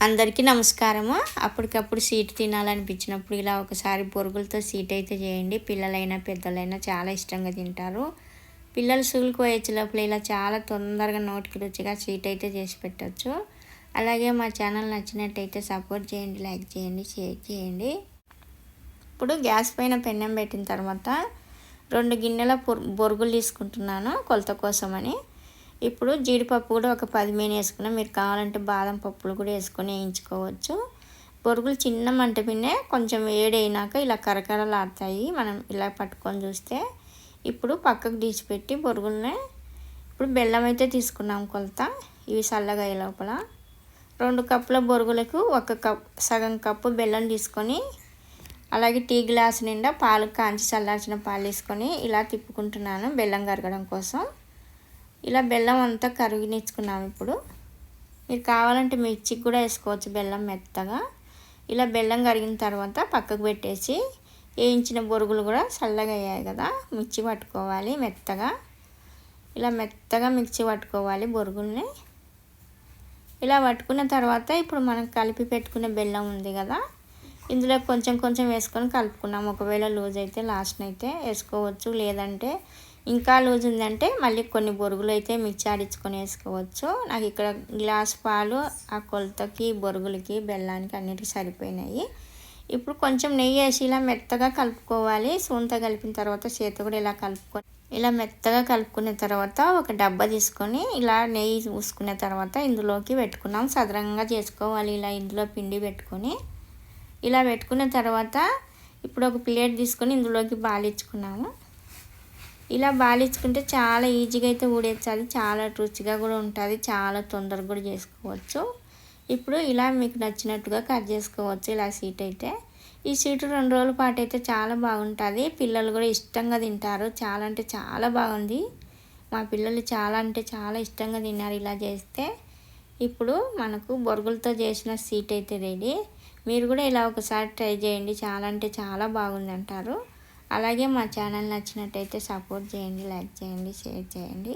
అందరికీ నమస్కారము. అప్పటికప్పుడు స్వీట్ తినాలనిపించినప్పుడు ఇలా ఒకసారి బొరుగులతో స్వీట్ అయితే చేయండి. పిల్లలైనా పెద్దలైనా చాలా ఇష్టంగా తింటారు. పిల్లలు స్కూల్కి పోయొచ్చే లోపల ఇలా చాలా తొందరగా నోటికి రుచిగా స్వీట్ అయితే చేసి పెట్టచ్చు. అలాగే మా ఛానల్ నచ్చినట్టయితే సపోర్ట్ చేయండి, లైక్ చేయండి, షేర్ చేయండి. ఇప్పుడు గ్యాస్ పైన పెన్నం పెట్టిన తర్వాత 2 గిన్నెల బొరుగులు తీసుకుంటున్నాను కొలత కోసమని. ఇప్పుడు జీడిపప్పు కూడా ఒక 10 మీన వేసుకున్నాం. మీరు కావాలంటే బాదం పప్పులు కూడా వేసుకొని వేయించుకోవచ్చు. బొరుగులు చిన్న మంట పిన్నే కొంచెం వేడైనాక ఇలా కరకరలాడతాయి మనం ఇలా పట్టుకొని చూస్తే. ఇప్పుడు పక్కకు తీసిపెట్టి బొరుగుల్ని ఇప్పుడు బెల్లం అయితే తీసుకున్నాం కొలత. ఇవి చల్లగా అయ్యే లోపల 2 కప్పుల బొరుగులకు 1 కప్ సగం కప్పు బెల్లం తీసుకొని, అలాగే టీ గ్లాస్ నిండా పాలు కాంచి చల్లార్చిన పాలు తీసుకొని ఇలా తిప్పుకుంటున్నాను బెల్లం కరగడం కోసం. ఇలా బెల్లం అంతా కరిగించుకున్నాము. ఇప్పుడు మీరు కావాలంటే మిర్చికి కూడా వేసుకోవచ్చు బెల్లం మెత్తగా. ఇలా బెల్లం కరిగిన తర్వాత పక్కకు పెట్టేసి వేయించిన బొరుగులు కూడా చల్లగా అయ్యాయి కదా, మిర్చి పట్టుకోవాలి మెత్తగా. ఇలా మెత్తగా మిర్చి పట్టుకోవాలి బొరుగుల్ని. ఇలా పట్టుకున్న తర్వాత ఇప్పుడు మనం కలిపి పెట్టుకునే బెల్లం ఉంది కదా, ఇందులో కొంచెం కొంచెం వేసుకొని కలుపుకున్నాం. ఒకవేళ లూజ్ అయితే లాస్ట్ అయితే వేసుకోవచ్చు, లేదంటే ఇంకా లూజ్ ఉందంటే మళ్ళీ కొన్ని బొరుగులు అయితే మిక్సీ ఆడించుకొని వేసుకోవచ్చు. నాకు ఇక్కడ గ్లాస్ పాలు ఆ కొలతకి బొరుగులకి బెల్లానికి అన్నిటికీ సరిపోయినాయి. ఇప్పుడు కొంచెం నెయ్యి వేసి ఇలా మెత్తగా కలుపుకోవాలి. సూనతో కలిపిన తర్వాత చేతి కూడా ఇలా కలుపుకొని ఇలా మెత్తగా కలుపుకున్న తర్వాత ఒక డబ్బా తీసుకొని ఇలా నెయ్యి పూసుకున్న తర్వాత ఇందులోకి పెట్టుకున్నాం. సదరంగా చేసుకోవాలి. ఇలా ఇందులో పిండి పెట్టుకొని ఇలా పెట్టుకున్న తర్వాత ఇప్పుడు ఒక ప్లేట్ తీసుకొని ఇందులోకి బాలించుకున్నాము. ఇలా బాలించుకుంటే చాలా ఈజీగా అయితే ఊడేస్తుంది. చాలా రుచిగా కూడా ఉంటుంది. చాలా తొందరగా కూడా చేసుకోవచ్చు. ఇప్పుడు ఇలా మీకు నచ్చినట్టుగా కట్ చేసుకోవచ్చు ఇలా స్వీట్ అయితే. ఈ స్వీట్ 2 రోజుల పాటు అయితే చాలా బాగుంటుంది. పిల్లలు కూడా ఇష్టంగా తింటారు. చాలా అంటే చాలా బాగుంది. మా పిల్లలు చాలా అంటే చాలా ఇష్టంగా తిన్నారు ఇలా చేస్తే. ఇప్పుడు మనకు బొరుగులతో చేసిన స్వీట్ అయితే రెడీ. మీరు కూడా ఇలా ఒకసారి ట్రై చేయండి. చాలా అంటే చాలా బాగుంది అంటారు. అలాగే మా ఛానల్ నచ్చినట్టయితే సపోర్ట్ చేయండి, లైక్ చేయండి, షేర్ చేయండి.